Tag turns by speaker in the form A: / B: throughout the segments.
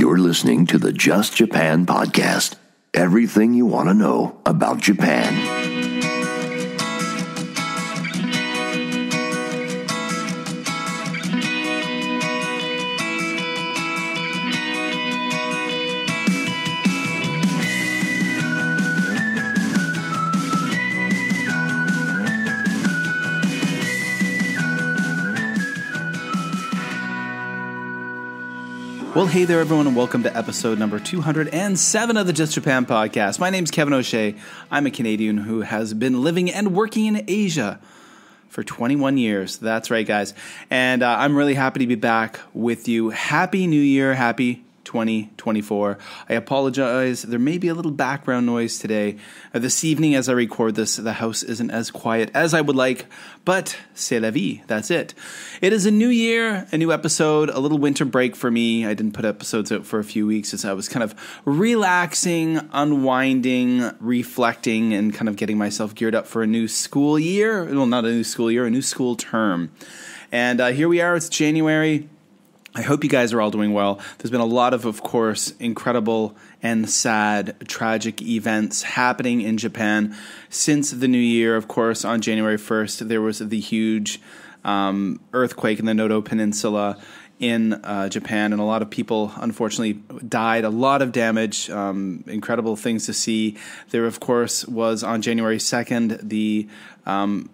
A: You're listening to the Just Japan podcast. Everything you want to know about Japan.
B: Well, hey there, everyone, and welcome to episode number 207 of the Just Japan podcast. My name's Kevin O'Shea. I'm a Canadian who has been living and working in Asia for 21 years. That's right, guys. And I'm really happy to be back with you. Happy New Year. Happy 2024. I apologize. There may be a little background noise today. This evening as I record this, the house isn't as quiet as I would like, but c'est la vie. That's it. It is a new year, a new episode, a little winter break for me. I didn't put episodes out for a few weeks as I was kind of relaxing, unwinding, reflecting, and kind of getting myself geared up for a new school year. Well, not a new school year, a new school term. And here we are. It's January. I hope you guys are all doing well. There's been a lot of course, incredible and sad, tragic events happening in Japan since the new year. Of course, on January 1st, there was the huge earthquake in the Noto Peninsula in Japan, and a lot of people, unfortunately, died. A lot of damage, incredible things to see. There, of course, was on January 2nd, the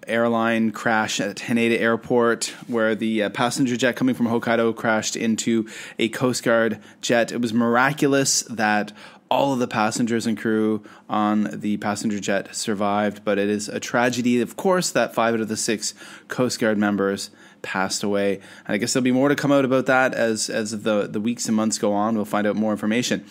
B: airline crash at Haneda Airport, where the passenger jet coming from Hokkaido crashed into a Coast Guard jet. It was miraculous that all of the passengers and crew on the passenger jet survived, but it is a tragedy, of course, that 5 out of the 6 Coast Guard members passed away. And I guess there'll be more to come out about that as the weeks and months go on. We'll find out more information.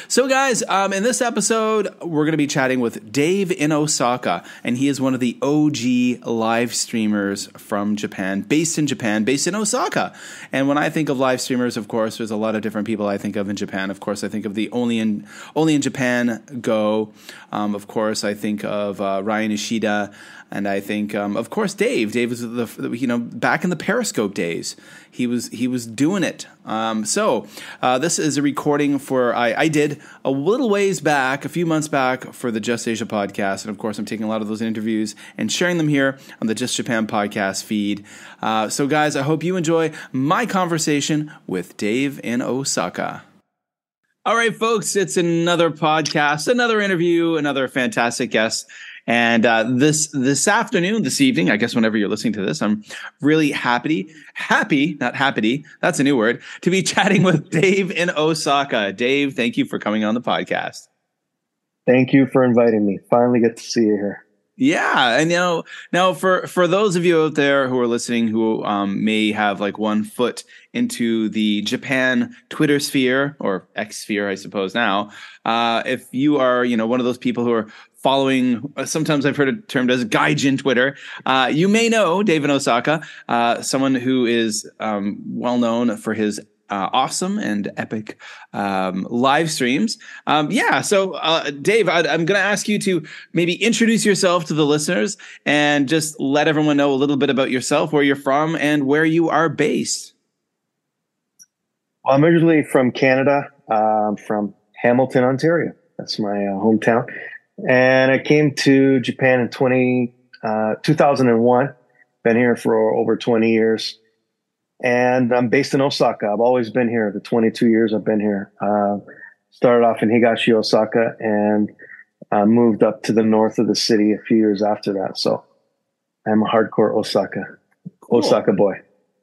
B: So guys, in this episode, we're going to be chatting with Dave in Osaka, and he is one of the OG live streamers from Japan, based in Osaka. And when I think of live streamers, of course, there's a lot of different people I think of in Japan. Of course, I think of the Only in Japan Go. Of course, I think of Ryan Ishida. And I think, of course, Dave. Dave was back in the Periscope days. He was doing it. So this is a recording for I did a little ways back, a few months back, for the Just Asia podcast. And of course, I'm taking a lot of those interviews and sharing them here on the Just Japan podcast feed. So guys, I hope you enjoy my conversation with Dave in Osaka. All right, folks, it's another podcast, another interview, another fantastic guest. And this evening, I guess whenever you're listening to this, I'm really happy, that's a new word, to be chatting with Dave in Osaka. Dave, thank you for coming on the podcast.
C: Thank you for inviting me. Finally get to see you here.
B: Yeah, and now for those of you out there who are listening who may have like one foot into the Japan Twitter sphere, or X sphere, I suppose now, if you are one of those people who are following, sometimes I've heard it termed as Gaijin Twitter, you may know Dave in Osaka, someone who is well known for his awesome and epic live streams. So Dave, I'm going to ask you to maybe introduce yourself to the listeners and just let everyone know a little bit about yourself, where you're from, and where you are based.
C: Well, I'm originally from Canada, from Hamilton, Ontario. That's my hometown. And I came to Japan in 2001. Been here for over 20 years. And I'm based in Osaka. I've always been here. The 22 years I've been here. Started off in Higashi, Osaka, and moved up to the north of the city a few years after that. So I'm a hardcore Osaka boy.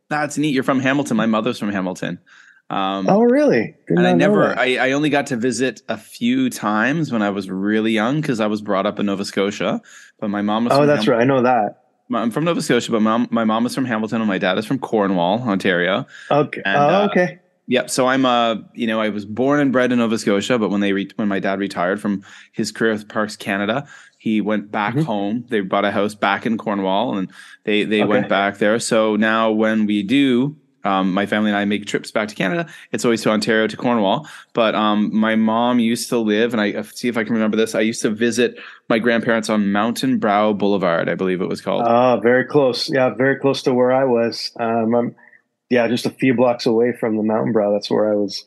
B: That's neat. You're from Hamilton. My mother's from Hamilton.
C: Oh, really?
B: I only got to visit a few times when I was really young because I was brought up in Nova Scotia. But my mom was from
C: Hamilton. Right. I know that.
B: I'm from Nova Scotia, but my mom is from Hamilton and my dad is from Cornwall, Ontario.
C: Okay.
B: And,
C: okay.
B: Yep. So I'm I was born and bred in Nova Scotia, but when my dad retired from his career with Parks Canada, he went back home. They bought a house back in Cornwall, and they went back there. So now when we do, my family and I make trips back to Canada, it's always to Ontario, to Cornwall. But my mom used to live, and I see if I can remember this, I used to visit my grandparents on Mountain Brow Boulevard, I believe it was called.
C: Very close. Yeah, very close to where I was. I'm just a few blocks away from the Mountain Brow. That's where I was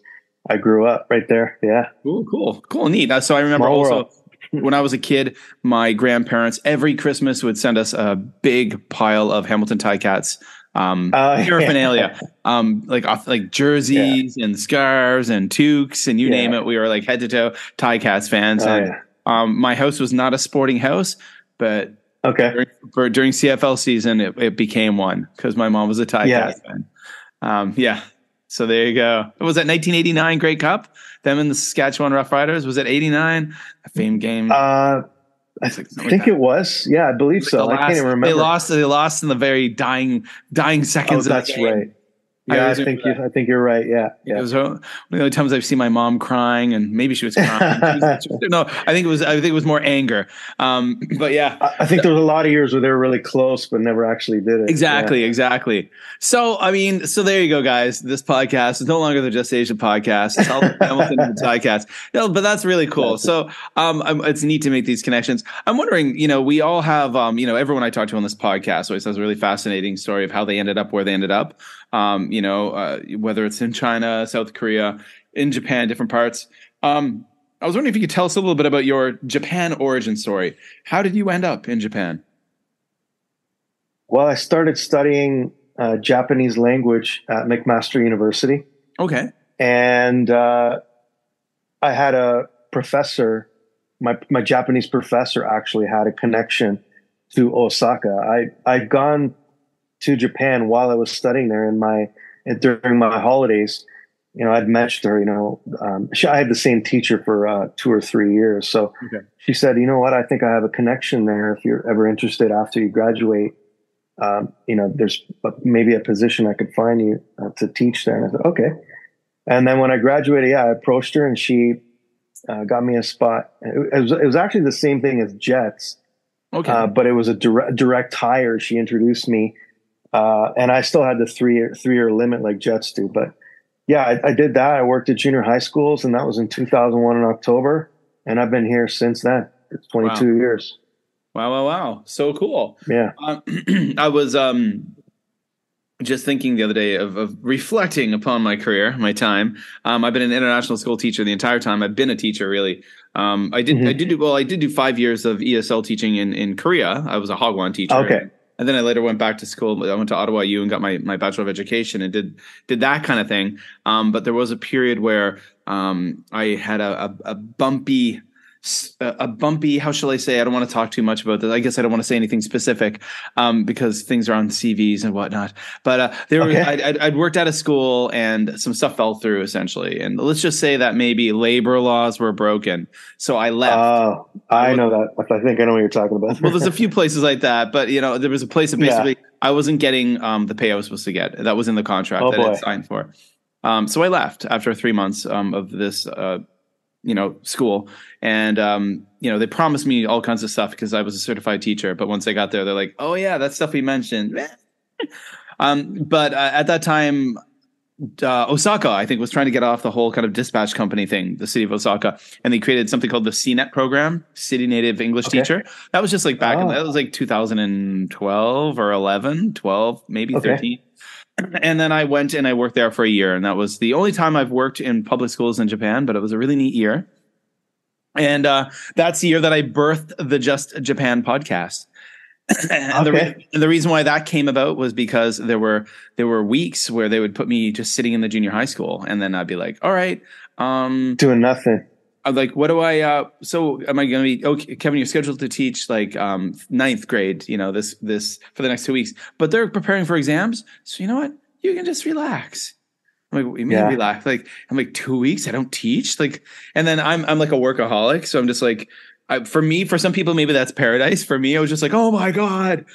C: I grew up right there. Yeah.
B: Cool, neat. So I remember
C: Small
B: also
C: world.
B: when I was a kid, my grandparents every Christmas would send us a big pile of Hamilton Ticats paraphernalia, like
C: Yeah.
B: jerseys and scarves and toques and you name
C: Yeah.
B: it. We were like head to toe Ticats fans,
C: Oh,
B: and
C: yeah.
B: my house was not a sporting house, but
C: Okay.
B: during CFL season, it became one because my mom was a
C: Yeah.
B: Ticats fan. Yeah. So there you go. Was that 1989 Grey Cup? Them and the Saskatchewan Roughriders. Was it 89? A famed game.
C: I think it was. Yeah, I believe so. I can't even remember.
B: They lost in the very dying seconds of the
C: That's
B: game.
C: right. Yeah, I think you're right. Yeah.
B: It was one of the only times I've seen my mom crying, and maybe she was crying. No, I think it was more anger. But yeah,
C: I think there was a lot of years where they were really close, but never actually did it.
B: Exactly. So, I mean, so there you go, guys. This podcast is no longer the Just Asia podcast. It's all the Hamilton and the podcast. No, but that's really cool. So, it's neat to make these connections. I'm wondering, we all have, everyone I talk to on this podcast always has a really fascinating story of how they ended up where they ended up. Whether it's in China, South Korea, in Japan, different parts. I was wondering if you could tell us a little bit about your Japan origin story. How did you end up in Japan?
C: Well, I started studying Japanese language at McMaster University.
B: Okay.
C: And I had a professor, my Japanese professor actually had a connection to Osaka. I'd gone to Japan while I was studying there during my holidays. I'd matched her, I had the same teacher for 2 or 3 years. So She said, you know what, I think I have a connection there. If you're ever interested after you graduate, there's maybe a position I could find you to teach there. And I said, okay. And then when I graduated, I approached her and she got me a spot. It was actually the same thing as Jets. Okay. But it was a direct hire. She introduced me. And I still had the three-year limit like Jets do. But yeah, I did that. I worked at junior high schools, and that was in 2001 in October. And I've been here since then. It's 22 years.
B: Wow. So cool.
C: Yeah.
B: I was just thinking the other day of reflecting upon my career, my time. I've been an international school teacher the entire time. I've been a teacher, really. I did do 5 years of ESL teaching in Korea. I was a Hagwon teacher.
C: Okay.
B: And then I later went back to school. I went to Ottawa U and got my Bachelor of Education and did that kind of thing. But there was a period where I had a bumpy, how shall I say? I don't want to talk too much about this. I guess I don't want to say anything specific because things are on CVs and whatnot. But I'd worked out of school and some stuff fell through essentially. And let's just say that maybe labor laws were broken. So I left. Oh,
C: I know that. I think I know what you're talking about.
B: Well, there's a few places like that, but there was a place that basically I wasn't getting the pay I was supposed to get. That was in the contract that I signed for. So I left after 3 months of this school. And, they promised me all kinds of stuff because I was a certified teacher. But once I got there, they're like, oh yeah, that stuff we mentioned. But at that time, Osaka, I think, was trying to get off the whole kind of dispatch company thing, the city of Osaka. And they created something called the CNET program, City Native English Teacher. That was just like that was like 2012 or 11, 12, maybe 13. And then I went and I worked there for a year. And that was the only time I've worked in public schools in Japan, but it was a really neat year. And that's the year that I birthed the Just Japan podcast. And the reason why that came about was because there were weeks where they would put me just sitting in the junior high school. And then I'd be like, all right.
C: Doing nothing.
B: I'm like, what do I, so am I going to be, okay, Kevin, you're scheduled to teach like, 9th grade, this for the next 2 weeks, but they're preparing for exams. So you know what? You can just relax. I'm like, what do you mean relax? Like, I'm like 2 weeks. I don't teach and then I'm like a workaholic. So I'm just like, for some people, maybe that's paradise. For me, I was just like, oh my God.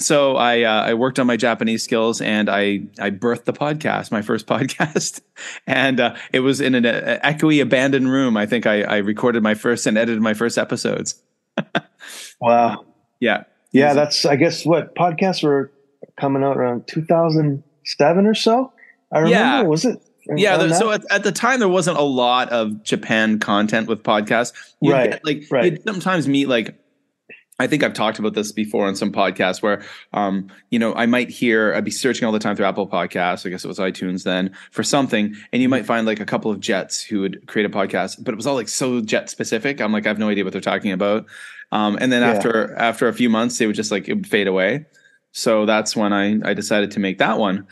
B: So I worked on my Japanese skills and I birthed the podcast, my first podcast. And it was in an echoey abandoned room. I think I recorded my first and edited my first episodes.
C: Wow.
B: Yeah.
C: Yeah. That's, I guess, what podcasts were coming out around 2007 or so. I remember, was it?
B: Yeah. So at the time, there wasn't a lot of Japan content with podcasts. You'd sometimes meet I think I've talked about this before on some podcasts where, I'd be searching all the time through Apple Podcasts. I guess it was iTunes then for something. And you might find like a couple of Jets who would create a podcast, but it was all like so Jet specific. I'm like, I have no idea what they're talking about. And then after a few months, they would just like, it would fade away. So that's when I decided to make that one,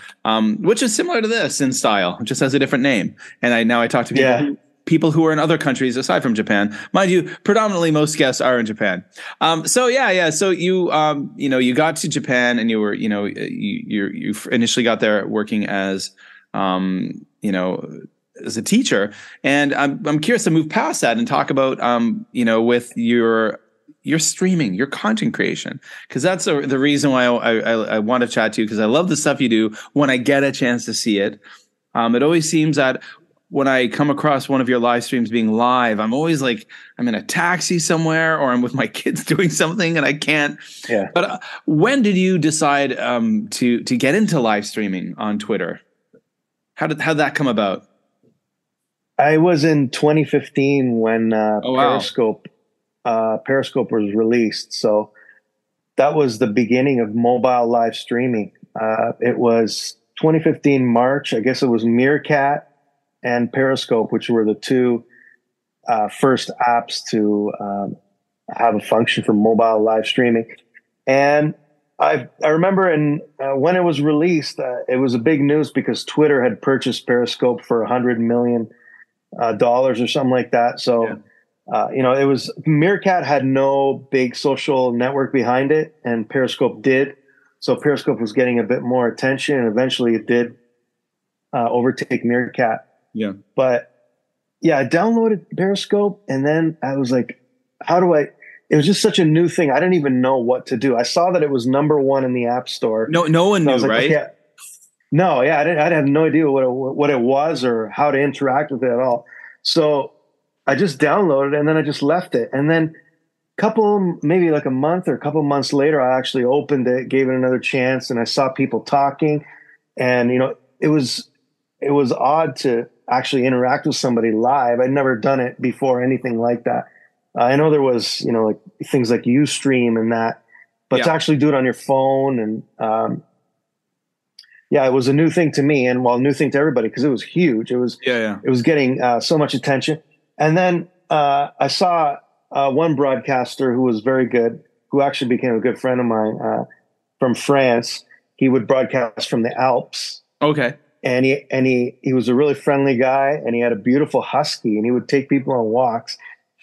B: which is similar to this in style, just has a different name. And I talk to people who are in other countries aside from Japan. Mind you, predominantly most guests are in Japan. So you, you got to Japan and you were, you initially got there working as, as a teacher. And I'm curious to move past that and talk about, with your streaming, your content creation, because that's the reason why I want to chat to you, because I love the stuff you do when I get a chance to see it. It always seems that when I come across one of your live streams being live, I'm always like, I'm in a taxi somewhere or I'm with my kids doing something and I can't. Yeah. But when did you decide to get into live streaming on Twitter? How'd that come about?
C: I was in 2015 when Periscope was released. So that was the beginning of mobile live streaming. It was 2015 March. I guess it was Meerkat and Periscope, which were the two first apps to have a function for mobile live streaming. And I remember when it was released, it was a big news because Twitter had purchased Periscope for $100 million or something like that. So, it was Meerkat had no big social network behind it, and Periscope did. So Periscope was getting a bit more attention, and eventually it did overtake Meerkat. Yeah. But I downloaded Periscope and then I was like, it was just such a new thing. I didn't even know what to do. I saw that it was #1 in the App Store.
B: No one knew, like, right? Okay.
C: No. Yeah. I had no idea what it was or how to interact with it at all. So I just downloaded it and then I just left it. And then maybe like a month or a couple months later, I actually opened it, gave it another chance, and I saw people talking, and, it was odd to actually interact with somebody live. I'd never done it before, anything like that. I know there was, like things like Ustream and that, but to actually do it on your phone and, it was a new thing to me, and new thing to everybody because it was huge. It was, it was getting so much attention. And then I saw one broadcaster who was very good, who actually became a good friend of mine from France. He would broadcast from the Alps. Okay. And he was a really friendly guy, and he had a beautiful husky, and he would take people on walks,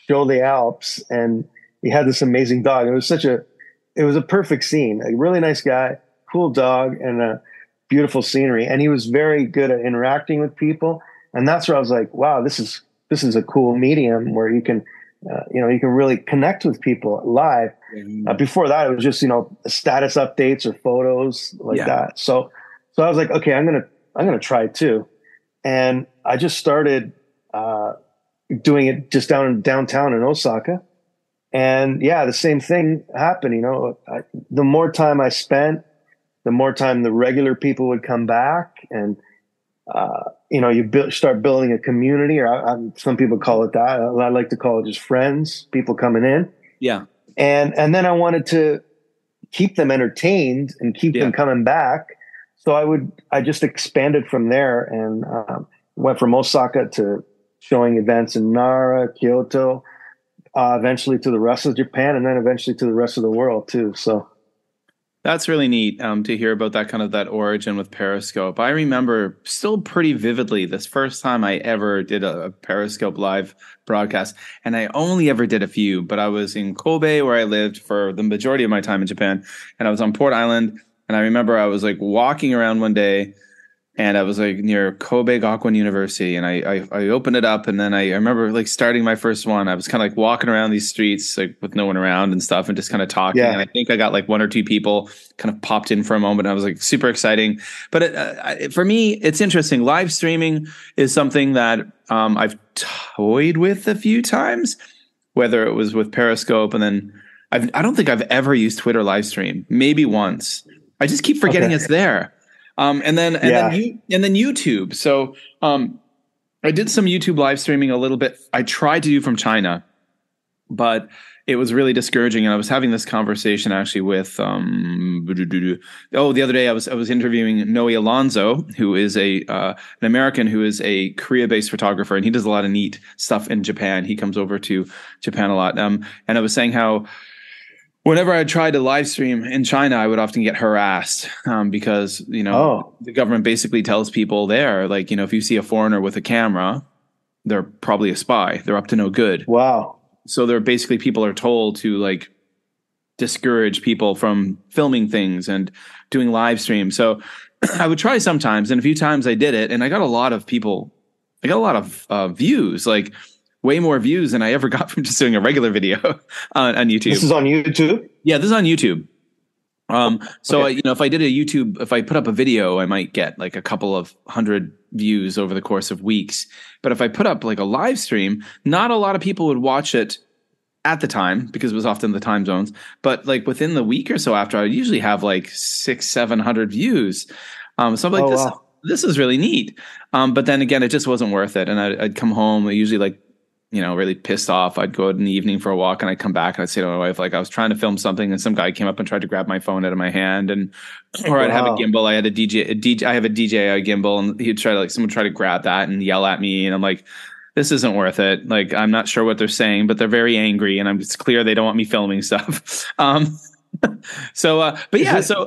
C: show the Alps, and he had this amazing dog. It was a perfect scene. A really nice guy, cool dog, and a beautiful scenery. And he was very good at interacting with people. And that's where I was like, wow, this is a cool medium where you can, you can really connect with people live. Before that, it was just, status updates or photos like that. So I was like, okay, I'm going to try it too. And I just started doing it just downtown in Osaka. And the same thing happened. The more time I spent, the more time the regular people would come back, and you start building a community, or some people call it that. I like to call it just friends, people coming in. Yeah. And then I wanted to keep them entertained and keep them coming back. So I just expanded from there and went from Osaka to showing events in Nara, Kyoto, eventually to the rest of Japan, and then eventually to the rest of the world too. So
B: that's really neat to hear about that origin with Periscope. I remember still pretty vividly this first time I ever did a Periscope live broadcast, and I only ever did a few, but I was in Kobe where I lived for the majority of my time in Japan, and I was on Port Island. And I remember I was like walking around one day, and I was like near Kobe Gakuen University, and I opened it up, and then I remember like starting my first one. I was kind of like walking around these streets like with no one around and stuff, and just kind of talking. And I think I got like 1 or 2 people kind of popped in for a moment. And I was like super exciting. But for me, it's interesting. Live streaming is something that I've toyed with a few times, whether it was with Periscope, and then I don't think I've ever used Twitter live stream. Maybe once. I just keep forgetting it's there. And then YouTube. So I did some YouTube live streaming a little bit. I tried to do from China, but it was really discouraging. And I was having this conversation actually with the other day I was interviewing Noe Alonso, who is an American who is a Korea-based photographer, and he does a lot of neat stuff in Japan. He comes over to Japan a lot, and I was saying how whenever I tried to live stream in China, I would often get harassed because the government basically tells people there, like, if you see a foreigner with a camera, they're probably a spy. They're up to no good.
C: Wow.
B: So they're basically, people are told to like discourage people from filming things and doing live streams. So I would try sometimes, and a few times I did it, and I got a lot of views, like way more views than I ever got from just doing a regular video on YouTube.
C: This is on YouTube?
B: Yeah, this is on YouTube. So
C: okay.
B: if I put up a video, I might get like a couple of hundred views over the course of weeks. But if I put up like a live stream, not a lot of people would watch it at the time because it was often the time zones. But like within the week or so after, I would usually have like 600-700 views. So I'm like,
C: wow.
B: This is really neat. But then again, it just wasn't worth it. And I'd come home, I usually like, really pissed off. I'd go out in the evening for a walk, and I'd come back and I'd say to my wife, like, I was trying to film something and some guy came up and tried to grab my phone out of my hand, or I'd have a gimbal. I had I have a DJI gimbal, and he'd someone try to grab that and yell at me. And I'm like, this isn't worth it. Like, I'm not sure what they're saying, but they're very angry, and it's clear they don't want me filming stuff. So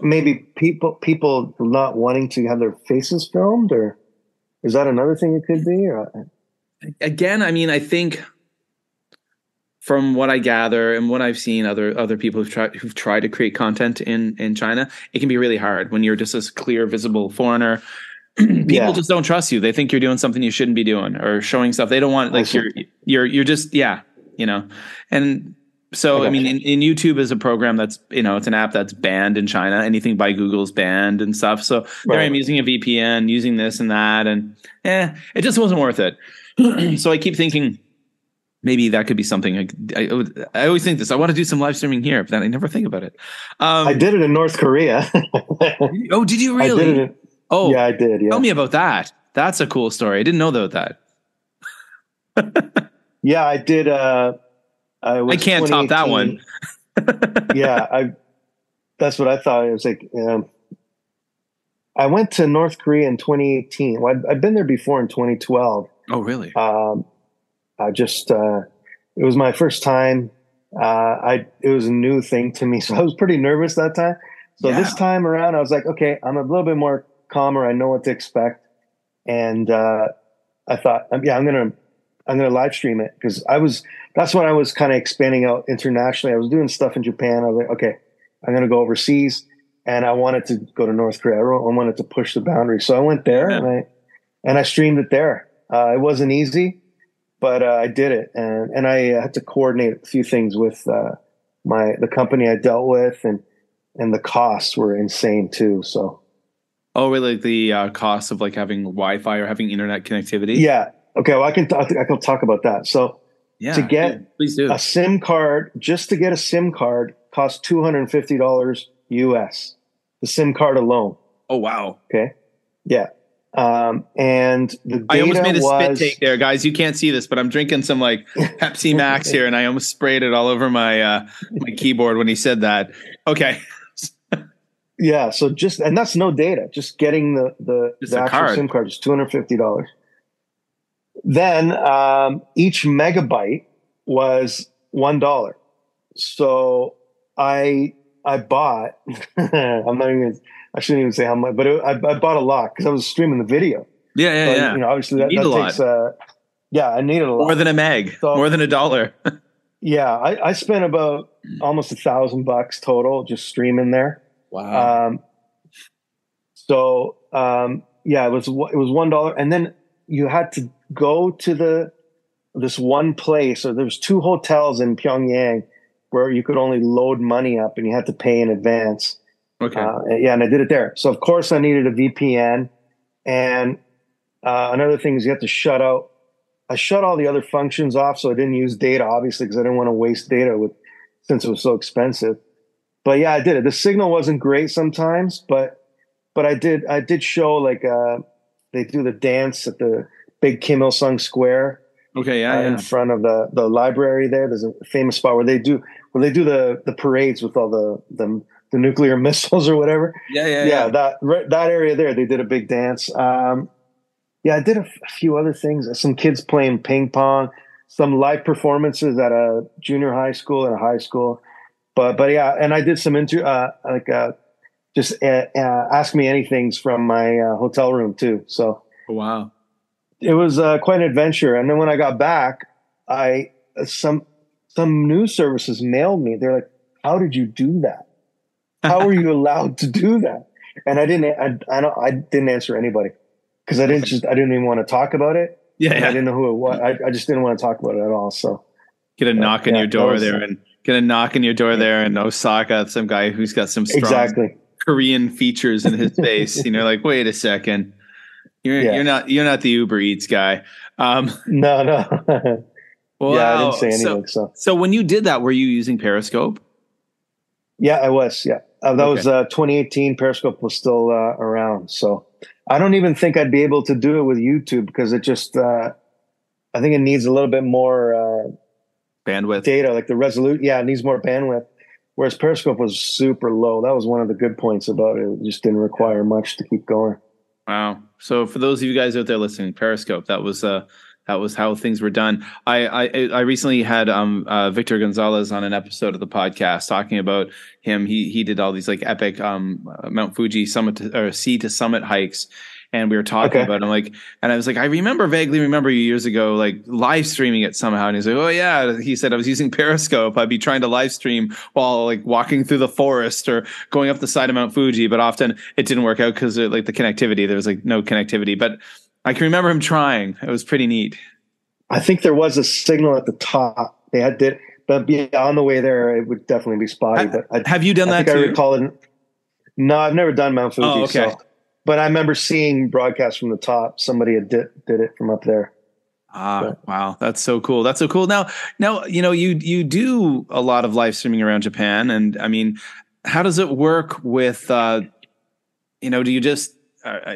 C: maybe people not wanting to have their faces filmed, or is that another thing it could be? Or?
B: Again, I mean, I think from what I gather and what I've seen other people who've tried to create content in China, it can be really hard when you're just this clear, visible foreigner. People just don't trust you. They think you're doing something you shouldn't be doing, or showing stuff they don't want. Like you're just And so I mean, in YouTube is a program that's it's an app that's banned in China. Anything by Google's banned and stuff. So there I'm using a VPN, using this and that, and it just wasn't worth it. So I keep thinking maybe that could be something. I always think this. I want to do some live streaming here, but then I never think about it.
C: I did it in North Korea.
B: Oh, did you really?
C: I did it yeah, I did. Yeah.
B: Tell me about that. That's a cool story. I didn't know about that.
C: Yeah, I did. I
B: can't top that one.
C: Yeah, that's what I thought. It was like I went to North Korea in 2018. Well, I'd been there before in 2012.
B: Oh, really?
C: I just it was my first time. It was a new thing to me, so I was pretty nervous that time. So this time around, I was like, okay, I'm a little bit more calmer. I know what to expect, and I thought, I'm gonna live stream it, because that's when I was kind of expanding out internationally. I was doing stuff in Japan. I was like, okay, I'm gonna go overseas, and I wanted to go to North Korea. I wanted to push the boundary, so I went there and I streamed it there. It wasn't easy, but I did it, and I had to coordinate a few things with the company I dealt with, and the costs were insane too. So,
B: oh, really? The cost of like having Wi-Fi or having internet connectivity?
C: Yeah. Okay. Well, I can talk about that. So, to get
B: please do.
C: a SIM card, just to get a SIM card, costs $250 US. The SIM card alone.
B: Oh wow.
C: Okay. Yeah. And the data
B: I almost made a spit take there, guys. You can't see this, but I'm drinking some like Pepsi Max here, and I almost sprayed it all over my my keyboard when he said that. Okay.
C: Yeah. So and that's no data. Just getting the actual
B: card.
C: SIM card is $250. Then each megabyte was $1. So I bought. I shouldn't even say how much, but I bought a lot because I was streaming the video.
B: Yeah.
C: Obviously that takes. I needed a lot.
B: More than a meg. So, more than $1.
C: Yeah, I spent about almost $1,000 total just streaming there.
B: Wow.
C: It was $1, and then you had to go to this one place, or there's 2 hotels in Pyongyang where you could only load money up, and you had to pay in advance.
B: Okay.
C: And I did it there. So of course I needed a VPN, and another thing is you have to shut out. I shut all the other functions off, so I didn't use data, obviously, because I didn't want to waste data since it was so expensive. But yeah, I did it. The signal wasn't great sometimes, but I did show, like they do the dance at the big Kim Il Sung Square.
B: Okay, yeah,
C: in front of the library there. There's a famous spot where they do the parades with all the nuclear missiles or whatever.
B: Yeah.
C: That area there, they did a big dance. Yeah, I did a few other things. Some kids playing ping pong, some live performances at a junior high school and a high school. But yeah, and I did some just ask me anythings from my hotel room too. So
B: Wow.
C: it was quite an adventure. And then when I got back, I some news services mailed me. They're like, "How did you do that? How were you allowed to do that?" And I didn't answer anybody because I didn't even want to talk about it.
B: Yeah,
C: and I didn't know who it was. I just didn't want to talk about it at all. So
B: get a knock on your door there in Osaka. Some guy who's got some strong Korean features in his face. Like, wait a second, you're not the Uber Eats guy.
C: No.
B: Wow.
C: Yeah, I didn't say anything.
B: So when you did that, were you using Periscope?
C: Yeah, I was. Yeah, that was 2018. Periscope was still around. So I don't even think I'd be able to do it with YouTube because it just, I think it needs a little bit more
B: bandwidth
C: data, like the resolution. Yeah, it needs more bandwidth. Whereas Periscope was super low. That was one of the good points about it. It just didn't require much to keep going.
B: Wow. So for those of you guys out there listening, Periscope, that was how things were done. I recently had Victor Gonzalez on an episode of the podcast talking about him. He did all these like epic Mount Fuji sea to summit hikes, and we were talking about him and I was like, I vaguely remember you years ago like live streaming it somehow, and he's like, oh yeah, he said I was using Periscope. I'd be trying to live stream while like walking through the forest or going up the side of Mount Fuji, but often it didn't work out because like the connectivity, there was like no connectivity, but I can remember him trying. It was pretty neat.
C: I think there was a signal at the top. They had did, but on the way there, it would definitely be spotty.
B: Have you done that too?
C: I recall it. No, I've never done Mount Fuji.
B: Oh, okay.
C: But I remember seeing broadcasts from the top. Somebody had did it from up there.
B: Wow, that's so cool. That's so cool. Now, you do a lot of live streaming around Japan, and I mean, how does it work with? Do you just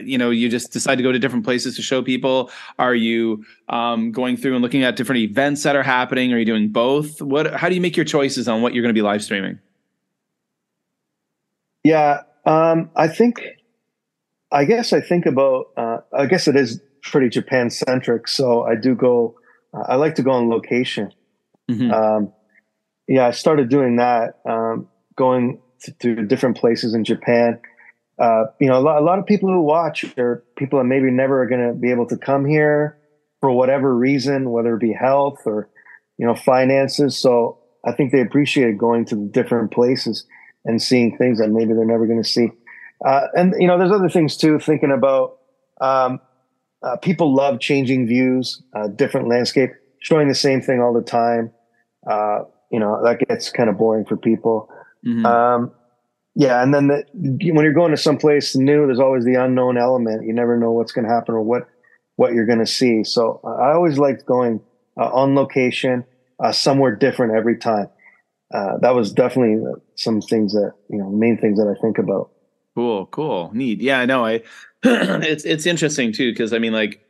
B: you just decide to go to different places to show people? Are you going through and looking at different events that are happening? Are you doing both? How do you make your choices on what you're going to be live streaming?
C: Yeah, I guess it is pretty Japan centric. So I do go. I like to go on location. Mm-hmm. I started doing that, going to different places in Japan. A lot of people who watch are people that maybe never are going to be able to come here for whatever reason, whether it be health or, finances. So I think they appreciate going to the different places and seeing things that maybe they're never going to see. And there's other things too, thinking about, people love changing views, different landscape, showing the same thing all the time. That gets kind of boring for people. Mm-hmm. And then when you're going to someplace new, there's always the unknown element. You never know what's going to happen or what you're going to see. So I always liked going on location, somewhere different every time. That was definitely some things that, main things that I think about.
B: Cool. Neat. Yeah, I know. It's interesting too, because I mean, like,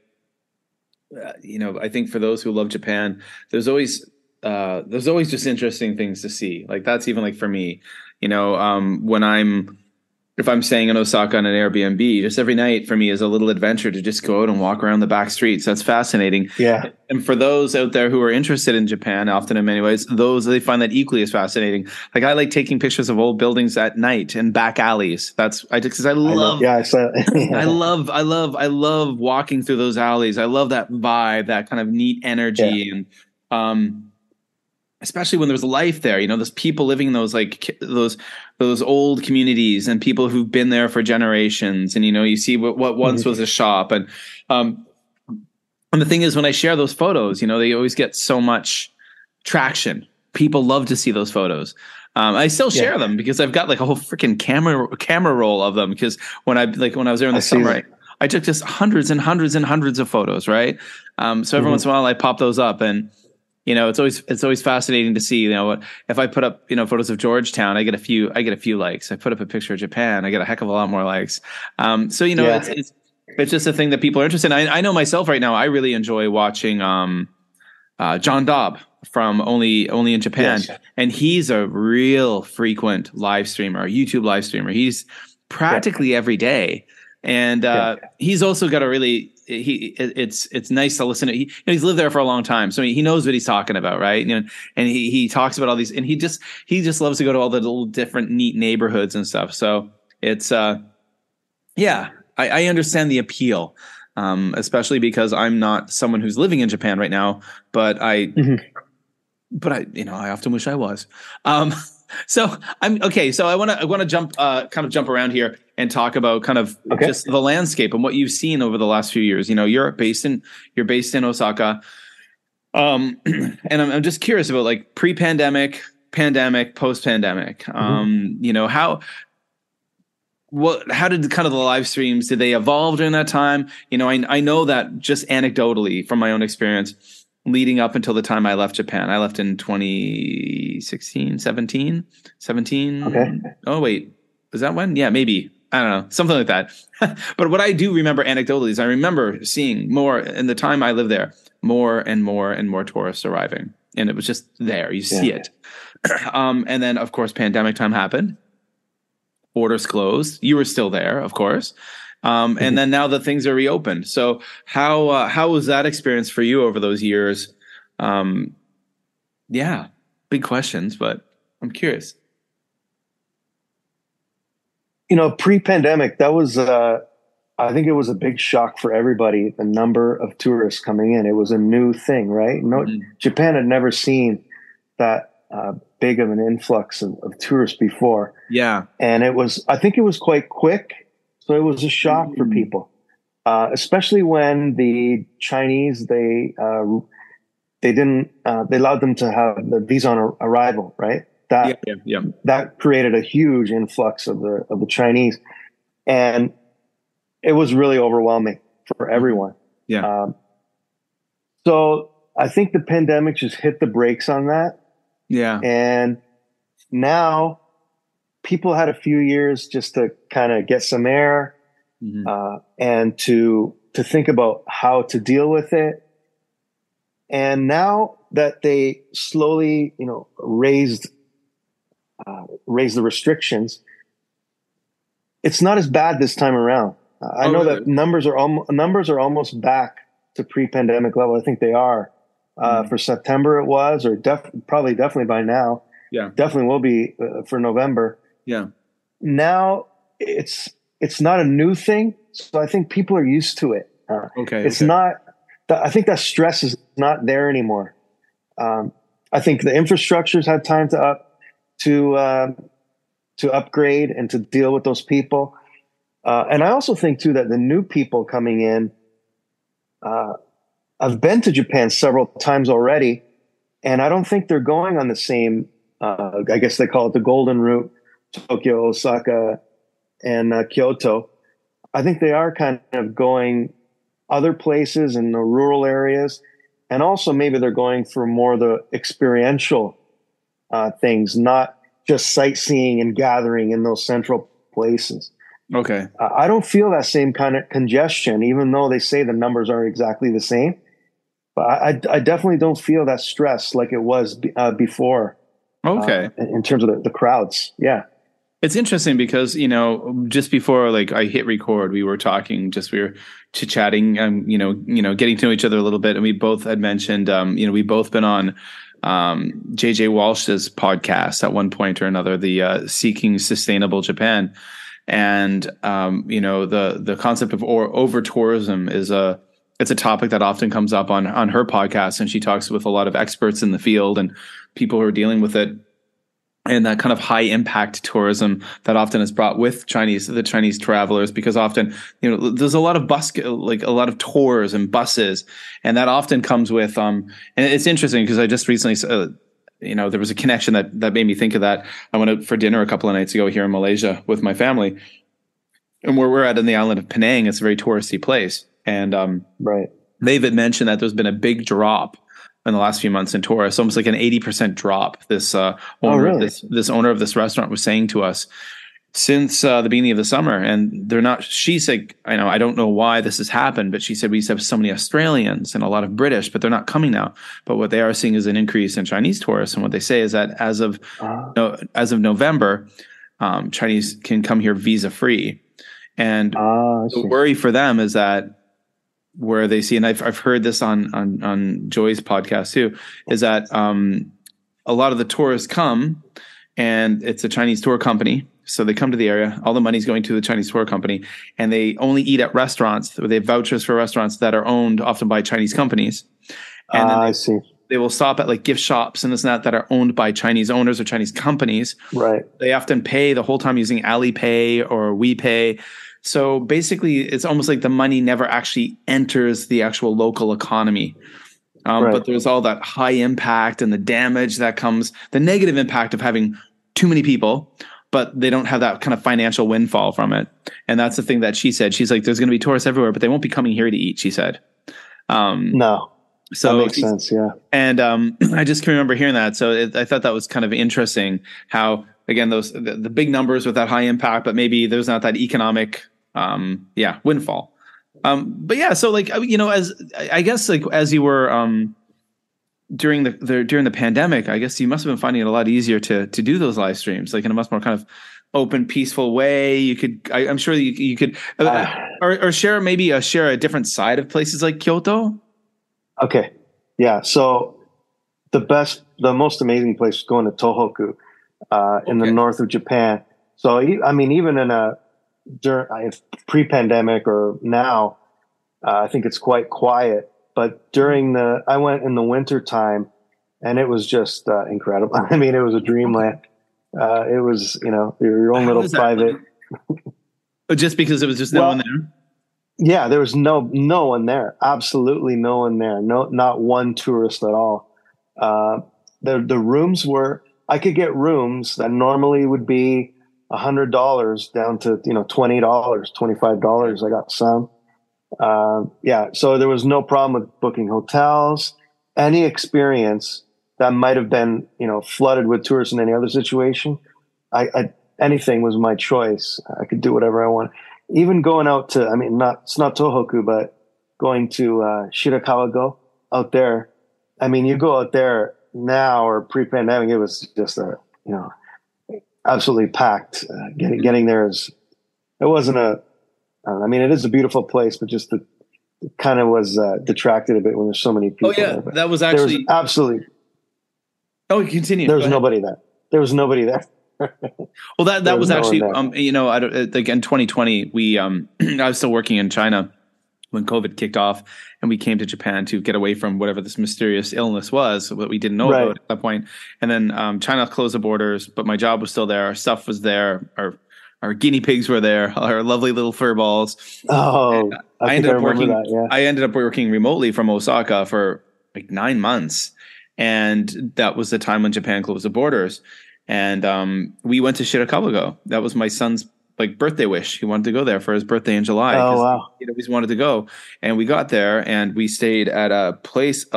B: I think for those who love Japan, there's always just interesting things to see. Like that's even like for me, if I'm staying in Osaka on an Airbnb, just every night for me is a little adventure to just go out and walk around the back streets. That's fascinating.
C: Yeah. And
B: for those out there who are interested in Japan, often in many ways, they find that equally as fascinating. Like I like taking pictures of old buildings at night and back alleys. I love walking through those alleys. I love that vibe, that kind of neat energy. Yeah. And, especially when there's life there, there's people living in those old communities and people who've been there for generations. And, you see what once was a shop. And the thing is, when I share those photos, they always get so much traction. People love to see those photos. I still share them because I've got like a whole freaking camera roll of them. Because when I was there in the summer, I took just hundreds and hundreds and hundreds of photos. Right. So every once in a while I pop those up, and it's always fascinating to see, if I put up, photos of Georgetown, I get a few likes. I put up a picture of Japan, I get a heck of a lot more likes. It's just a thing that people are interested in. I know myself right now, I really enjoy watching, John Dobb from Only in Japan,
C: Yes.
B: and he's a real frequent live streamer, YouTube live streamer. He's practically every day, and he's also got a really it's nice to listen to. He's lived there for a long time, so he knows what he's talking about, right? And he talks about all these, and he just loves to go to all the little different neat neighborhoods and stuff. So it's I understand the appeal. Especially because I'm not someone who's living in Japan right now, but I often wish I was. So I'm okay. So I want to jump around here and talk about kind of just the landscape and what you've seen over the last few years. You're based in Osaka. And I'm just curious about like pre-pandemic, pandemic, post-pandemic. How did kind of the live streams, did they evolve during that time? I know that just anecdotally from my own experience leading up until the time I left Japan. I left in 2016, 17.
C: Okay.
B: Oh, wait. Was that when? Yeah, maybe. I don't know. Something like that. But what I do remember anecdotally is I remember seeing more in the time I lived there, more and more and more tourists arriving. And it was just there. You see it. And then, of course, pandemic time happened. Borders closed. You were still there, of course. And then now that things are reopened. So how was that experience for you over those years? Big questions, but I'm curious.
C: Pre-pandemic, that was, I think it was a big shock for everybody, the number of tourists coming in. It was a new thing, right? Japan had never seen that big of an influx of tourists before.
B: Yeah.
C: And I think it was quite quick. So it was a shock for people, especially when the Chinese, they allowed them to have the visa on arrival, right? That created a huge influx of the Chinese, and it was really overwhelming for everyone.
B: Yeah.
C: So I think the pandemic just hit the brakes on that.
B: Yeah.
C: And now people had a few years just to kind of get some air, and to think about how to deal with it. And now that they slowly, raised the restrictions, it's not as bad this time around. I know that numbers are almost back to pre-pandemic level. I think they are. For September it was, or definitely by now.
B: Yeah, definitely
C: will be for November.
B: Yeah.
C: Now it's not a new thing, so I think people are used to it. Not. I think that stress is not there anymore. I think the infrastructures had time to upgrade and to deal with those people. And I also think too that the new people coming in, I've been to Japan several times already, and I don't think they're going on the same, I guess they call it the golden route, Tokyo, Osaka, and Kyoto. I think they are kind of going other places in the rural areas, and also maybe they're going for more of the experiential things, not just sightseeing and gathering in those central places.
B: Okay.
C: I don't feel that same kind of congestion, even though they say the numbers aren't exactly the same. But I definitely don't feel that stress like it was before.
B: Okay.
C: In terms of the crowds. Yeah.
B: It's interesting because, just before I hit record, we were talking, we were chit-chatting, getting to know each other a little bit. And we both had mentioned, we've both been on JJ Walsh's podcast at one point or another, the Seeking Sustainable Japan. And, the concept of over tourism it's a topic that often comes up on her podcast. And she talks with a lot of experts in the field and people who are dealing with it. And that kind of high impact tourism that often is brought with the Chinese travelers, because often, there's a lot of a lot of tours and buses, and that often comes with, and it's interesting because I just recently, there was a connection that made me think of that. I went out for dinner a couple of nights ago here in Malaysia with my family, and where we're at in the island of Penang, it's a very touristy place. And,
C: right.
B: They've mentioned that there's been a big drop in the last few months in tourists, almost like an 80% drop. This owner of this restaurant was saying to us, since the beginning of the summer, and they're not. She's like, I don't know why this has happened, but she said we used to have so many Australians and a lot of British, but they're not coming now. But what they are seeing is an increase in Chinese tourists, and what they say is that as of November, Chinese can come here visa free, and the worry for them is that where they see, and I've heard this on Joy's podcast too, is that a lot of the tourists come, and it's a Chinese tour company. So they come to the area, all the money's going to the Chinese tour company, and they only eat at restaurants. They have vouchers for restaurants that are owned often by Chinese companies. And then
C: I see.
B: They will stop at like gift shops and this and that are owned by Chinese owners or Chinese companies.
C: Right. They
B: often pay the whole time using Alipay or WePay. So basically, it's almost like the money never actually enters the actual local economy. But there's all that high impact and the damage that comes, the negative impact of having too many people, but they don't have that kind of financial windfall from it. And that's the thing that she said. She's like, there's going to be tourists everywhere, but they won't be coming here to eat, she said.
C: No. So that makes sense, yeah.
B: And I just can remember hearing that. So I thought that was kind of interesting how, again, the big numbers with that high impact, but maybe there's not that economic windfall. But yeah, so like, as I guess like as you were during the pandemic, I guess you must have been finding it a lot easier to do those live streams, like in a much more kind of open, peaceful way. You could, I'm sure you could, or share a different side of places like Kyoto.
C: Okay. Yeah. So the most amazing place was going to Tohoku, in the north of Japan. So, I mean, even during pre-pandemic or now, I think it's quite quiet, but I went in the winter time and it was just incredible. I mean, it was a dreamland. It was, your own little private.
B: Just because it was just no one there?
C: Yeah, there was no one there. Absolutely no one there. No, not one tourist at all. The rooms I could get rooms that normally would be $100 down to, $20, $25. I got some. So there was no problem with booking hotels. Any experience that might have been, flooded with tourists in any other situation, anything was my choice. I could do whatever I want. Even going out to, it's not Tohoku, but going to Shirakawa-go out there. I mean, you go out there now or pre-pandemic, it was just absolutely packed. Getting there it is a beautiful place, but just it kind of was detracted a bit when there's so many people.
B: Oh yeah,
C: there.
B: That was actually
C: absolutely.
B: Oh, continue.
C: There was nobody there. There was nobody there.
B: Well, that was actually, like in 2020, I was still working in China when COVID kicked off, and we came to Japan to get away from whatever this mysterious illness was that we didn't know about at that point. And then China closed the borders, but my job was still there. Our stuff was there. Our guinea pigs were there. Our lovely little fur balls.
C: Oh,
B: I ended up working remotely from Osaka for like 9 months, and that was the time when Japan closed the borders. And we went to Shirakawa-go. That was my son's birthday wish. He wanted to go there for his birthday in July.
C: Oh, wow.
B: He always wanted to go. And we got there and we stayed at a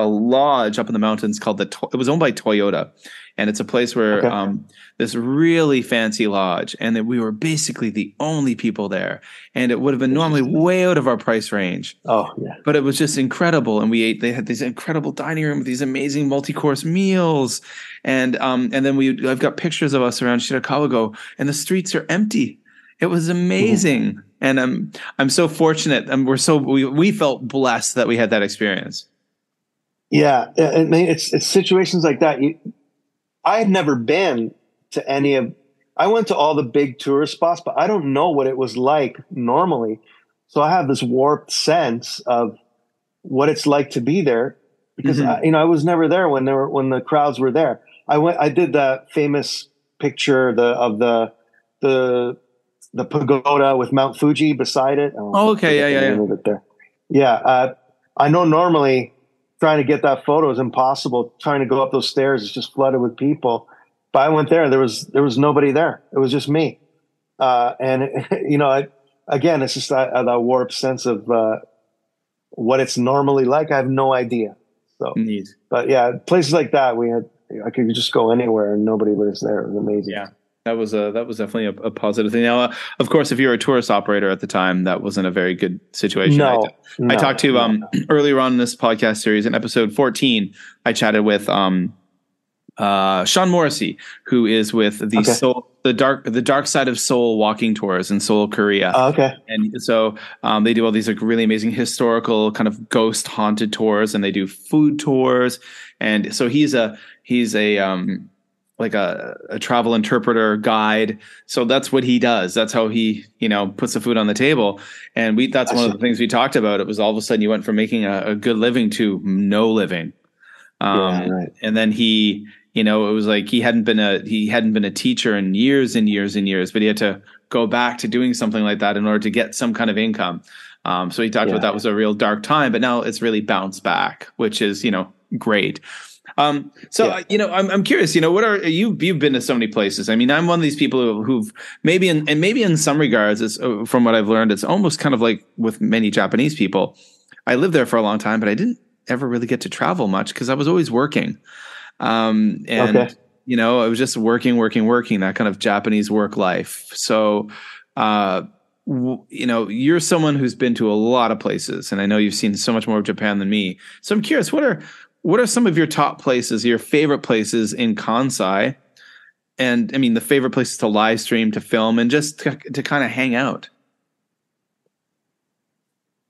B: lodge up in the mountains called it was owned by Toyota. And it's a place where this really fancy lodge, and that we were basically the only people there. And it would have been normally way out of our price range.
C: Oh, yeah.
B: But it was just incredible. And they had this incredible dining room with these amazing multi-course meals. And then I've got pictures of us around Shirakawa-go, and the streets are empty. It was amazing. Mm-hmm. And I'm so fortunate. And we felt blessed that we had that experience.
C: Yeah. I mean, it's situations like that. I had never been to I went to all the big tourist spots, but I don't know what it was like normally. So I have this warped sense of what it's like to be there because I was never there when the crowds were there. I did that famous picture of the pagoda with Mount Fuji beside it.
B: Oh, okay.
C: Yeah. I know normally trying to get that photo is impossible. Trying to go up those stairs is just flooded with people. But I went there. There was nobody there. It was just me. Again, it's just that warped sense of what it's normally like. I have no idea. So, But yeah, places like that, I could just go anywhere and nobody was there. It was amazing.
B: Yeah. That was definitely a positive thing. Now, of course, if you're a tourist operator at the time, that wasn't a very good situation.
C: No,
B: I talked to
C: no.
B: earlier on in this podcast series in episode 14. I chatted with Sean Morrissey, who is with the the dark side of Seoul walking tours in Seoul, Korea.
C: Okay.
B: And so they do all these like really amazing historical kind of ghost haunted tours, and they do food tours. And so he's a like a travel interpreter guide. So that's what he does. That's how he, puts the food on the table. And that's one of the things we talked about. It was all of a sudden you went from making a good living to no living.
C: Right.
B: And then he, it was like he hadn't been a teacher in years and years and years, but he had to go back to doing something like that in order to get some kind of income. So he talked about that was a real dark time, but now it's really bounced back, which is, great. I'm curious, you've been to so many places. I mean, I'm one of these people who've maybe in some regards, it's, from what I've learned, it's almost kind of like with many Japanese people. I lived there for a long time, but I didn't ever really get to travel much because I was always working. I was just working, that kind of Japanese work life. So, you're someone who's been to a lot of places, and I know you've seen so much more of Japan than me. So I'm curious, what are some of your top places, your favorite places in Kansai? And I mean, the favorite places to live stream, to film, and just to kind of hang out.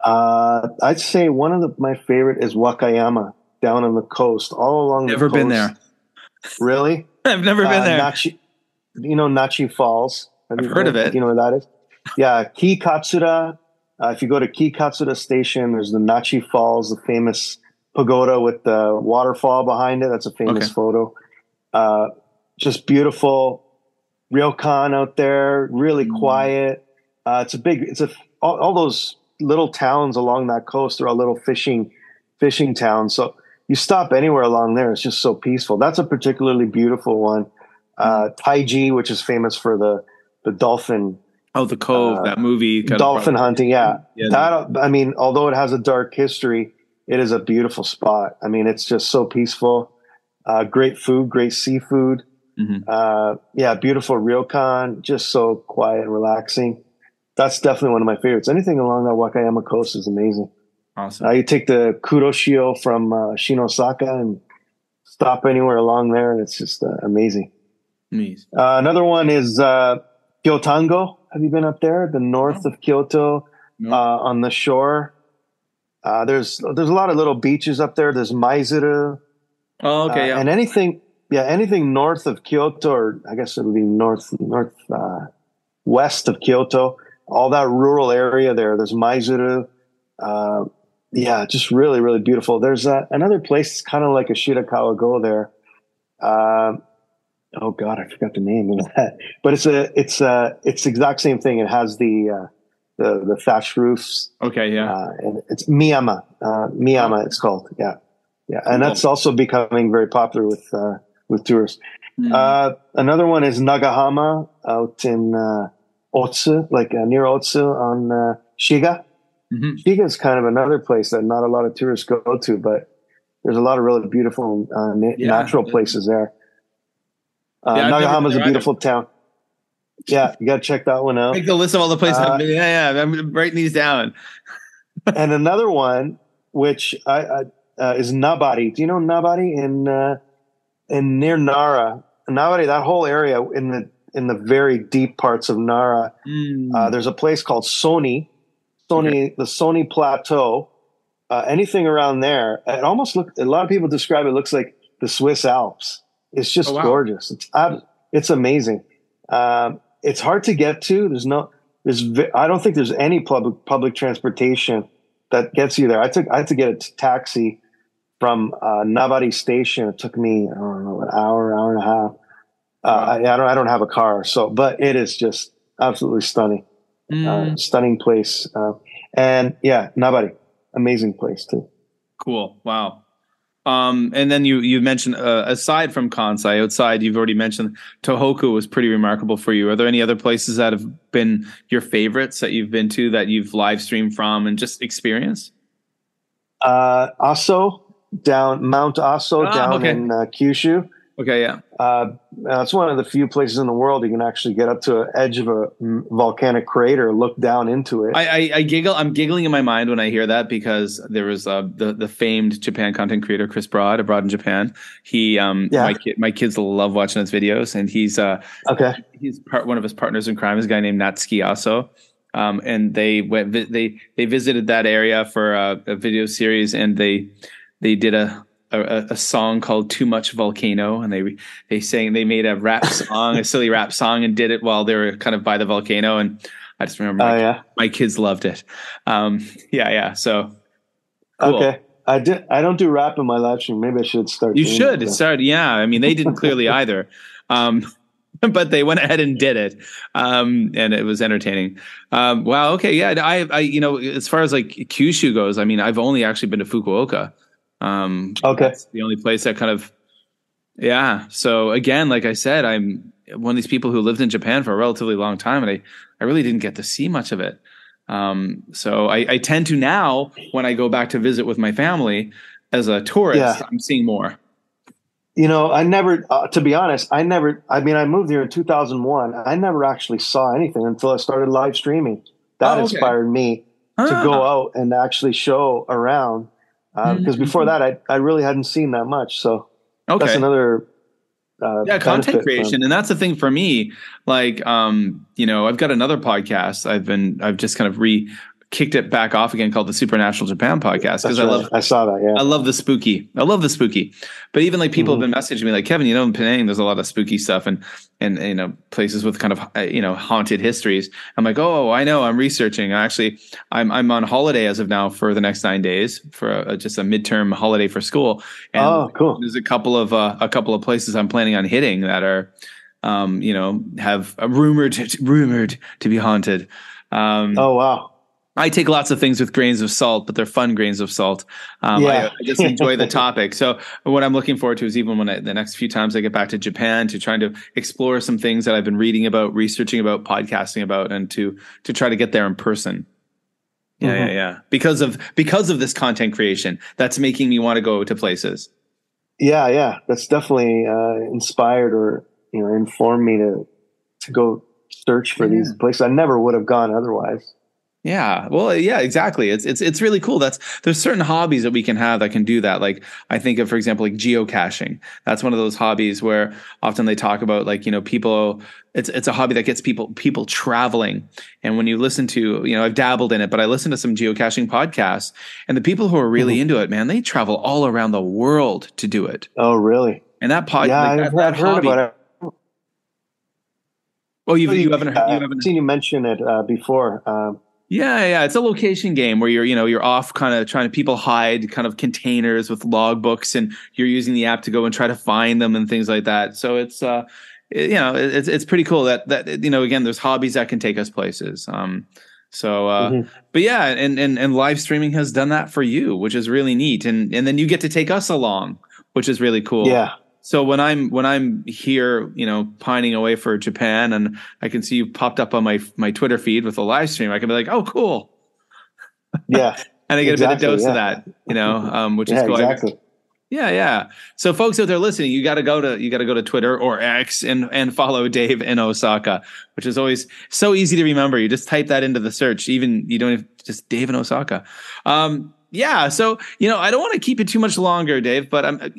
C: I'd say one of my favorite is Wakayama, down on the coast, all along the coast.
B: Never been there.
C: Really?
B: I've never been there.
C: Nachi Falls.
B: I've heard of it.
C: You know where that is? Yeah, Ki Katsura. If you go to Ki Katsura Station, there's the Nachi Falls, the famous pagoda with the waterfall behind it. That's a famous photo. Just beautiful. Ryokan out there, really quiet. All those little towns along that coast are all little fishing towns. So you stop anywhere along there, it's just so peaceful. That's a particularly beautiful one. Taiji, which is famous for the dolphin.
B: Oh, the Cove, that movie.
C: Dolphin hunting, yeah. Although it has a dark history, it is a beautiful spot. I mean, it's just so peaceful. Great food, great seafood. Mm-hmm. Beautiful ryokan, just so quiet and relaxing. That's definitely one of my favorites. Anything along that Wakayama coast is amazing.
B: Awesome.
C: You take the Kuroshio from Osaka and stop anywhere along there, and it's just amazing.
B: Nice.
C: Another one is Kyotango. Have you been up there? The north of Kyoto, on the shore. There's a lot of little beaches up there. There's Maizuru.
B: Oh, okay.
C: And anything north of Kyoto, or I guess it would be north west of Kyoto, all that rural area there. There's Maizuru. Just really, really beautiful. There's another place kind of like a Shirakawa Go there. Oh God, I forgot the name of that. But it's the exact same thing. It has the thatched roofs.
B: Okay, yeah.
C: And it's Miyama. Miyama, it's called. Yeah, yeah. And that's also becoming very popular with tourists. Another one is Nagahama out in Otsu, like near Otsu on Shiga. Mm-hmm. Shiga is kind of another place that not a lot of tourists go to, but there's a lot of really beautiful natural places there. Nagahama is a beautiful town. Yeah, you got to check that one out.
B: Make the list of all the places. I'm writing these down.
C: And another one, which is Nabari. Do you know Nabari in near Nara? Nabari, that whole area in the very deep parts of Nara. There's a place called Soni, the Soni Plateau. Anything around there, it almost a lot of people describe it looks like the Swiss Alps. It's just gorgeous. It's amazing. It's hard to get to. I don't think there's any public transportation that gets you there. I had to get a taxi from Nabari Station. It took me, I don't know, an hour and a half. I don't have a car, but it is just absolutely stunning. Stunning place. And yeah, Nabari, amazing place too.
B: Cool. Wow. And then you mentioned, aside from Kansai, outside, you've already mentioned Tohoku was pretty remarkable for you. Are there any other places that have been your favorites that you've been to that you've live streamed from and just experienced?
C: Mount Aso in Kyushu.
B: Okay, yeah.
C: It's one of the few places in the world you can actually get up to an edge of a volcanic crater, look down into it.
B: I giggle. I'm giggling in my mind when I hear that because there was the famed Japan content creator Chris Abroad in Japan. He my kids love watching his videos, and he's one of his partners in crime is a guy named Natsuki Aso. And they visited that area for a video series, and they did a song called "Too Much Volcano," and they made a rap song, a silly rap song, and did it while they were kind of by the volcano. And I just remember my kids loved it. So cool.
C: Okay. I don't do rap in my live stream. Maybe I should start.
B: You should start. Yeah. I mean, they didn't clearly either. But they went ahead and did it. And it was entertaining. Wow. Okay. Yeah. I as far as like Kyushu goes, I mean, I've only actually been to Fukuoka.
C: Okay.
B: That's the only place that kind of, yeah. So again, like I said, I'm one of these people who lived in Japan for a relatively long time, and I really didn't get to see much of it. So I tend to now, when I go back to visit with my family as a tourist, I'm seeing more.
C: I never, to be honest, I moved here in 2001. I never actually saw anything until I started live streaming. That inspired me to go out and actually show around. Because before that, I really hadn't seen that much. So that's another
B: content creation. And that's the thing for me. Like, I've got another podcast. I've just kind of kicked it back off again called the Supernatural Japan podcast because I saw that. Yeah, I love the spooky. But even like people have been messaging me like, Kevin, in Penang, there's a lot of spooky stuff and places with kind of haunted histories. I'm like, oh, I know. I'm researching. I'm on holiday as of now for the next 9 days for just a midterm holiday for school. And
C: cool.
B: There's a couple of places I'm planning on hitting that are, have rumored to be haunted.
C: Oh wow.
B: I take lots of things with grains of salt, but they're fun grains of salt. I just enjoy the topic. So what I'm looking forward to is even when the next few times I get back to Japan to trying to explore some things that I've been reading about, researching about, podcasting about, and to try to get there in person. Yeah. Because of this content creation, that's making me want to go to places.
C: Yeah. That's definitely inspired or informed me to go search for these places. I never would have gone otherwise.
B: Yeah. Well, yeah, exactly. It's really cool. There's certain hobbies that we can have that can do that. Like I think of, for example, like geocaching. That's one of those hobbies where often they talk about like, people, it's a hobby that gets people traveling. And when you listen to, I've dabbled in it, but I listen to some geocaching podcasts, and the people who are really into it, man, they travel all around the world to do it.
C: Oh, really?
B: And that
C: I've heard about it.
B: Oh, you haven't
C: seen you mention it before.
B: Yeah. It's a location game where you're off kind of trying to people hide kind of containers with logbooks, and you're using the app to go and try to find them and things like that. So it's it's pretty cool that again, there's hobbies that can take us places. But yeah, and live streaming has done that for you, which is really neat. And then you get to take us along, which is really cool.
C: Yeah.
B: So when I'm here, pining away for Japan, and I can see you popped up on my Twitter feed with a live stream, I can be like, oh, cool.
C: Yeah.
B: And I get a bit of dose of that, which is cool.
C: Exactly.
B: Yeah. So folks out there listening, you got to go to Twitter or X and follow Dave in Osaka, which is always so easy to remember. You just type that into the search. Even you don't have just Dave in Osaka. Yeah. So, I don't want to keep it too much longer, Dave, but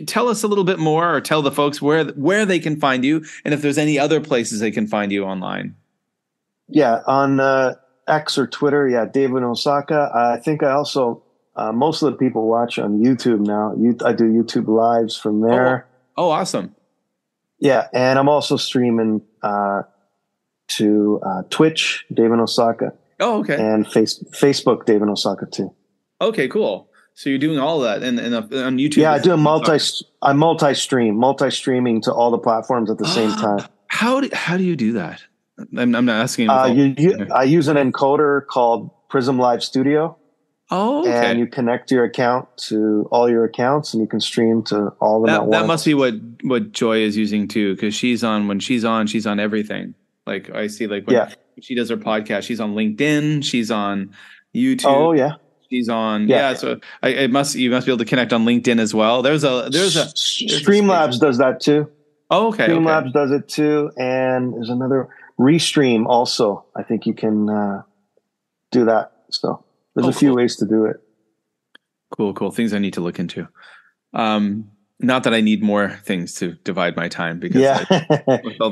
B: tell us a little bit more, or tell the folks where they can find you, and if there's any other places they can find you online.
C: Yeah, on X or Twitter, David in Osaka. I think I also most of the people watch on YouTube now. I do YouTube lives from there.
B: Oh, awesome.
C: Yeah, and I'm also streaming to Twitch, David in Osaka.
B: Oh, okay.
C: And Facebook, David in Osaka too.
B: Okay, cool. So you're doing all of that and on YouTube?
C: Yeah, I do I'm multi-streaming to all the platforms at the same time.
B: How do you do that? I'm not asking.
C: I use an encoder called Prism Live Studio.
B: Oh, okay.
C: And you connect your account to all your accounts, and you can stream to all of them at once.
B: That must be what Joy is using too, because when she's on everything. Like I see, like when she does her podcast, she's on LinkedIn, she's on YouTube.
C: Oh yeah.
B: She's on. Yeah. So you must be able to connect on LinkedIn as well. There's
C: Streamlabs does that too.
B: Oh, okay.
C: Streamlabs does it too. And there's another Restream also. I think you can do that. So there's a few ways to do it.
B: Cool. Things I need to look into. Not that I need more things to divide my time because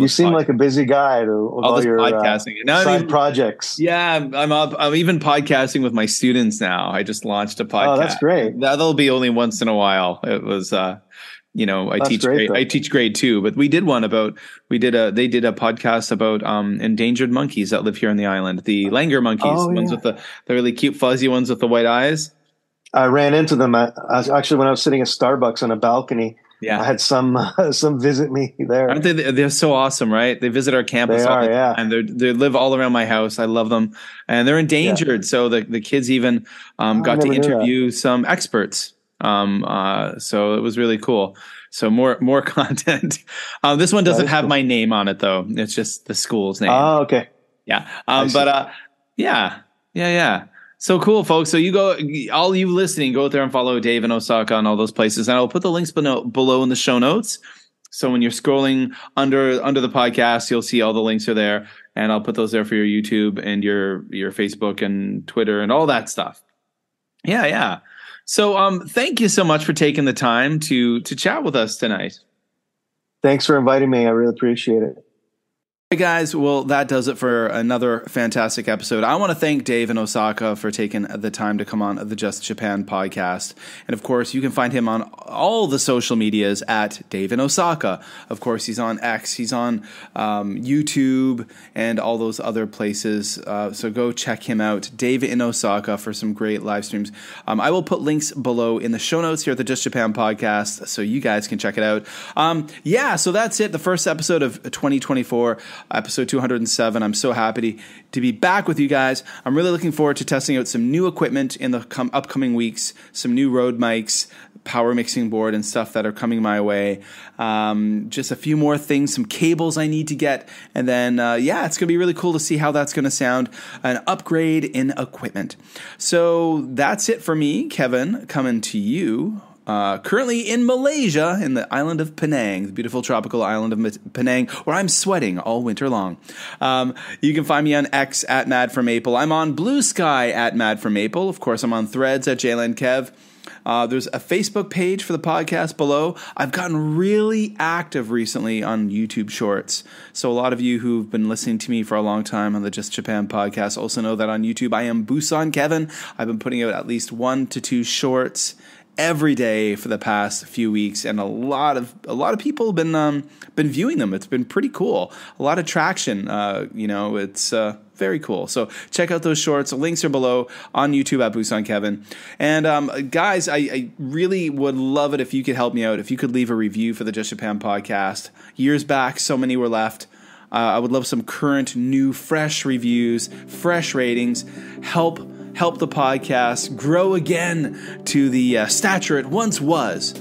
C: you seem like a busy guy with all your
B: podcasting
C: side projects.
B: Yeah, I'm even podcasting with my students now. I just launched a podcast.
C: Oh, that's great.
B: That'll be only once in a while. It was I teach grade 2, but they did a podcast about endangered monkeys that live here on the island. The Langer monkeys, ones with the really cute fuzzy ones with the white eyes.
C: I ran into them actually when I was sitting at Starbucks on a balcony. Yeah, I had some visit me there.
B: Aren't they? They're so awesome, right? They visit our campus all the time. They live all around my house. I love them, and they're endangered. Yeah. So the kids even got to interview some experts. So it was really cool. So more content. This one doesn't have my name on it though. It's just the school's name.
C: Oh, okay.
B: Yeah. Yeah. So cool, folks. So all you listening, go out there and follow Dave in Osaka and all those places. And I'll put the links below in the show notes. So when you're scrolling under the podcast, you'll see all the links are there. And I'll put those there for your YouTube and your Facebook and Twitter and all that stuff. Yeah. So thank you so much for taking the time to chat with us tonight.
C: Thanks for inviting me. I really appreciate it.
B: Hey guys, well, that does it for another fantastic episode. I want to thank Dave in Osaka for taking the time to come on the Just Japan podcast. And of course, you can find him on all the social medias at Dave in Osaka. Of course, he's on X, he's on YouTube, and all those other places. So go check him out, Dave in Osaka, for some great live streams. I will put links below in the show notes here at the Just Japan podcast, so you guys can check it out. So that's it. The first episode of 2024. Episode 207. I'm so happy to be back with you guys. I'm really looking forward to testing out some new equipment in the upcoming weeks, some new Rode mics, power mixing board, and stuff that are coming my way. Just a few more things, some cables I need to get, and then it's going to be really cool to see how that's going to sound. An upgrade in equipment. So that's it for me, Kevin, coming to you. Currently in Malaysia, in the island of Penang, the beautiful tropical island of Penang, where I'm sweating all winter long. You can find me on X at Mad for Maple. I'm on Blue Sky at Mad for Maple. Of course, I'm on Threads at JLandKev. There's a Facebook page for the podcast below. I've gotten really active recently on YouTube Shorts. So a lot of you who've been listening to me for a long time on the Just Japan podcast also know that on YouTube I am Busan Kevin. I've been putting out at least 1 to 2 shorts every day for the past few weeks, and a lot of people have been viewing them. It's been pretty cool. A lot of traction. It's very cool. So check out those shorts. The links are below on YouTube at Busan Kevin. And guys, I really would love it if you could help me out. If you could leave a review for the Just Japan podcast. Years back, so many were left. I would love some current, new, fresh reviews, fresh ratings. Help the podcast grow again to the stature it once was.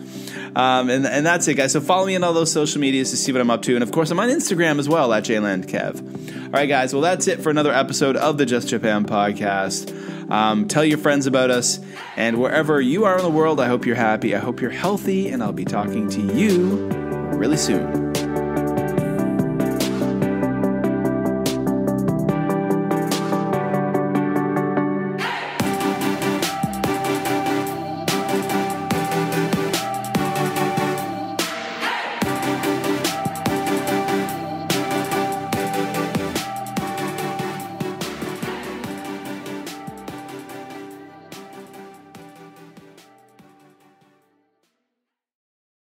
B: And that's it, guys. So follow me on all those social medias to see what I'm up to. And, of course, I'm on Instagram as well at JLandKev. All right, guys. Well, that's it for another episode of the Just Japan podcast. Tell your friends about us. And wherever you are in the world, I hope you're happy. I hope you're healthy. And I'll be talking to you really soon.